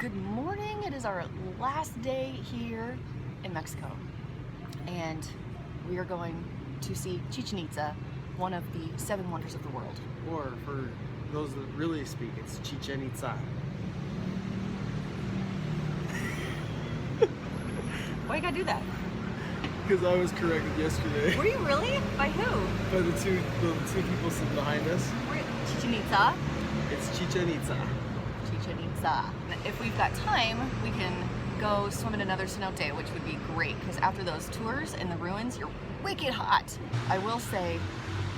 Good morning. It is our last day here in Mexico, and we are going to see Chichen Itza, one of the 7 wonders of the world. Or for those that really speak, it's Chichen Itza. Why you gotta do that? Because I was corrected yesterday. Were you really? By who? By the two people sitting behind us. Chichen Itza? It's Chichen Itza. Chichen Itza. If we've got time, we can go swim in another cenote, which would be great, because after those tours in the ruins, you're wicked hot. I will say,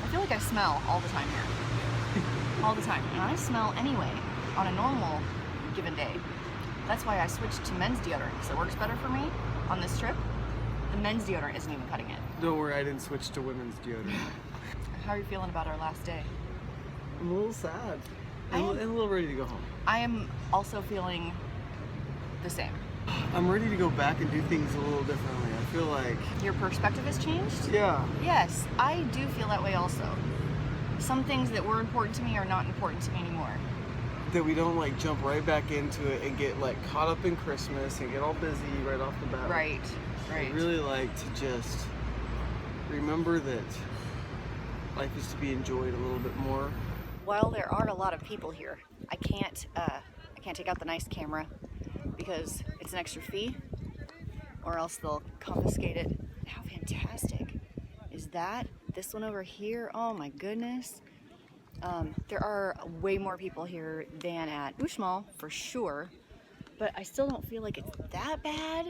I feel like I smell all the time here. All the time. And I smell anyway on a normal given day. That's why I switched to men's deodorant, because it works better for me on this trip. The men's deodorant isn't even cutting it. Don't worry, I didn't switch to women's deodorant. How are you feeling about our last day? I'm a little sad. And a little ready to go home. I am also feeling the same. I'm ready to go back and do things a little differently. I feel like... Your perspective has changed? Yeah. Yes, I do feel that way also. Some things that were important to me are not important to me anymore. That we don't like jump right back into it and get like caught up in Christmas and get all busy right off the bat. Right, right. I really like to just remember that life is to be enjoyed a little bit more. While there aren't a lot of people here, I can't take out the nice camera because it's an extra fee, or else they'll confiscate it. How fantastic is that? This one over here, oh my goodness. There are way more people here than at Uxmal, for sure, but I still don't feel like it's that bad.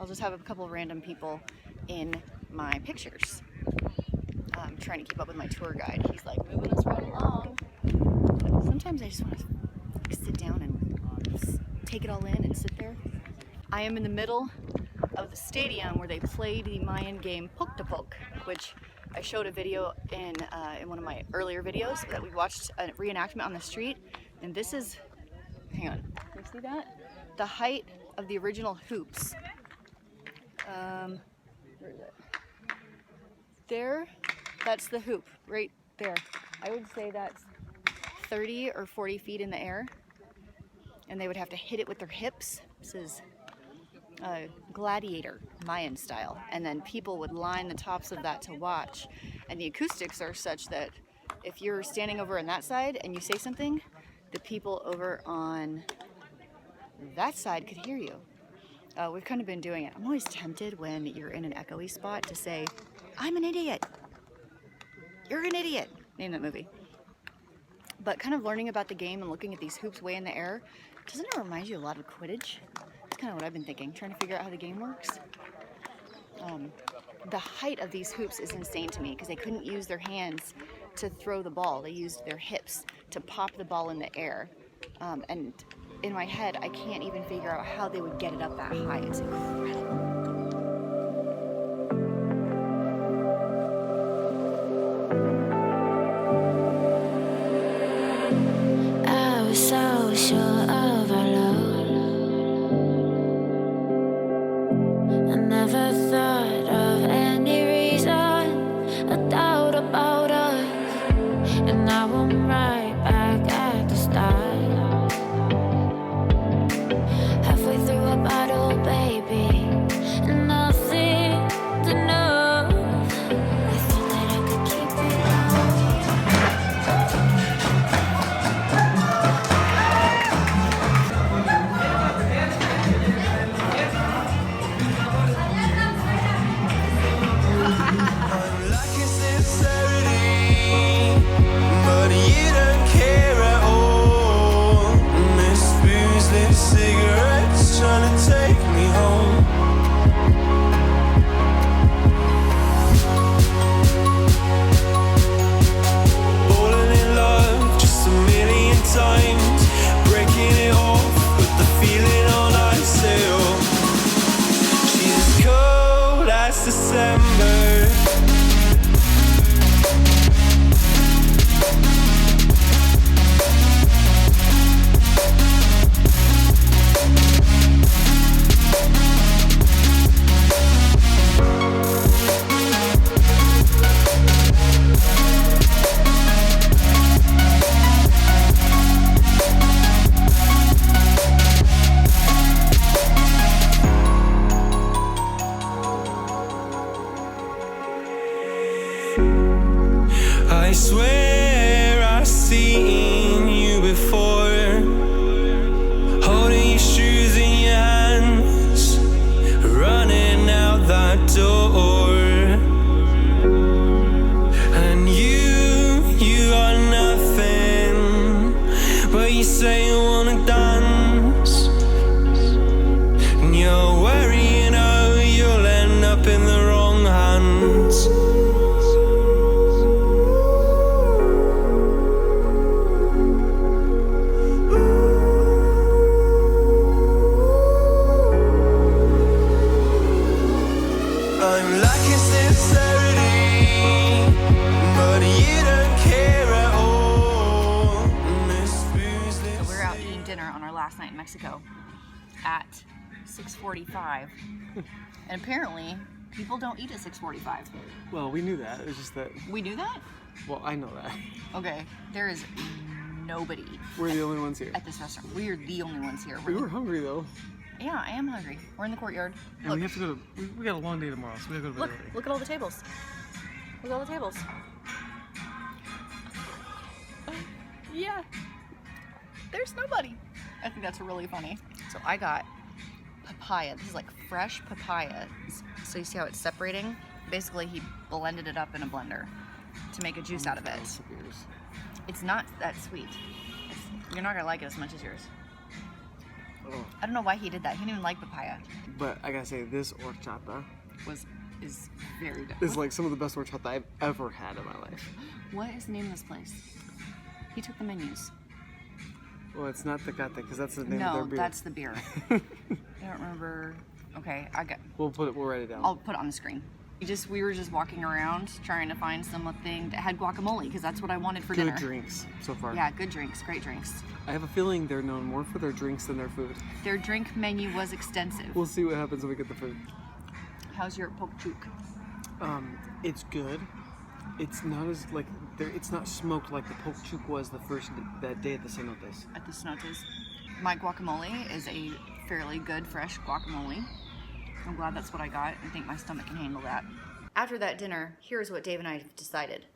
I'll just have a couple of random people in my pictures. I'm trying to keep up with my tour guide. He's like moving us right along. But sometimes I just want to sit down and take it all in and sit there. I am in the middle of the stadium where they played the Mayan game Poke-to-Poke, which I showed a video in one of my earlier videos that we watched a reenactment on the street. And this is, hang on, can you see that? The height of the original hoops. Where is it? There, that's the hoop, right there. I would say that's 30 or 40 feet in the air. And they would have to hit it with their hips. This is gladiator, Mayan style. And then people would line the tops of that to watch. And the acoustics are such that if you're standing over on that side and you say something, the people over on that side could hear you. We've kind of been doing it. I'm always tempted when you're in an echoey spot to say, I'm an idiot. You're an idiot. Name that movie. But kind of learning about the game and looking at these hoops way in the air, doesn't it remind you a lot of Quidditch? That's kind of what I've been thinking, trying to figure out how the game works. The height of these hoops is insane to me because they couldn't use their hands to throw the ball. They used their hips to pop the ball in the air. And in my head, I can't even figure out how they would get it up that high. It's incredible. So sure of our love, I never thought of any reason, a doubt about us, and now I'm right back at the start. Halfway through a bottle, baby, and nothing's enough. I thought that I could keep it all. at 6:45, and apparently people don't eat at 6:45. Well, we knew that. It's just that. We knew that? Well, I know that. Okay, there is nobody We're the only ones here. at this restaurant. We are the only ones here. We were hungry though. Yeah, I am hungry. We're in the courtyard. And Look, we have to go to. We got a long day tomorrow, so we gotta go to look, bed early. look at all the tables. Look at all the tables. Yeah. There's nobody. I think that's really funny. So I got papaya. This is like fresh papaya. So you see how it's separating? Basically, he blended it up in a blender to make a juice out of it. It's not that sweet. You're not gonna like it as much as yours. Oh. I don't know why he did that. He didn't even like papaya. But I gotta say, this horchata Is very good. is like some of the best horchata I've ever had in my life. What is the name of this place? He took the menus. Well, it's not Tecate, because that's the name of No, their beer. that's the beer. I don't remember. Okay, We'll write it down. I'll put it on the screen. We were just walking around trying to find something that had guacamole because that's what I wanted for dinner. Good drinks so far. Yeah, good drinks, great drinks. I have a feeling they're known more for their drinks than their food. Their drink menu was extensive. We'll see what happens when we get the food. How's your poke chook? It's good. It's not as like it's not smoked like the poke chook was that day at the cenotes. At the cenotes. My guacamole is a fairly good fresh guacamole. I'm glad that's what I got. I think my stomach can handle that. After that dinner, here's what Dave and I have decided.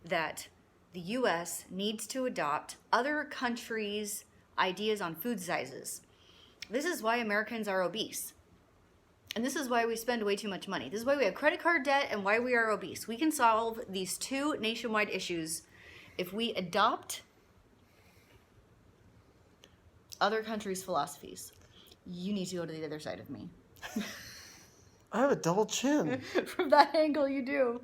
That the U.S. needs to adopt other countries' ideas on food sizes. This is why Americans are obese. And this is why we spend way too much money. This is why we have credit card debt and why we are obese. We can solve these two nationwide issues if we adopt other countries' philosophies. You need to go to the other side of me. I have a double chin. From that angle, you do.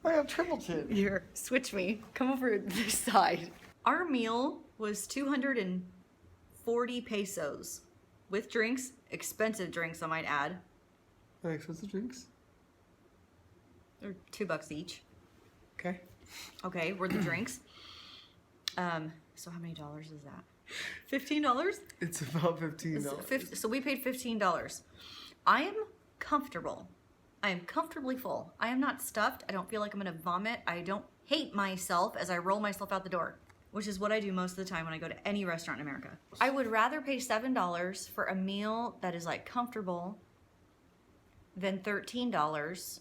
I have triple chin. Here, switch me. Come over this side. Our meal was 240 pesos. With drinks, expensive drinks, I might add. Expensive drinks? They're $2 each. Okay. Okay, were the drinks. So how many dollars is that? $15? It's about $15. So we paid $15. I am comfortable. I am comfortably full. I am not stuffed. I don't feel like I'm gonna vomit. I don't hate myself as I roll myself out the door, which is what I do most of the time when I go to any restaurant in America. I would rather pay $7 for a meal that is like comfortable than $13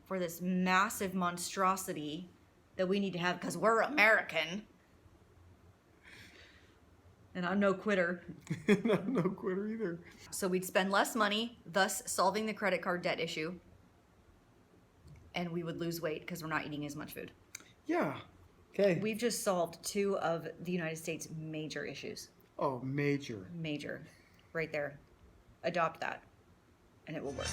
for this massive monstrosity that we need to have because we're American. And I'm no quitter. I'm no quitter either. So we'd spend less money, thus solving the credit card debt issue. And we would lose weight because we're not eating as much food. Yeah. Okay. We've just solved two of the United States' major issues. Oh, major. Major. Right there. Adopt that. And it will work.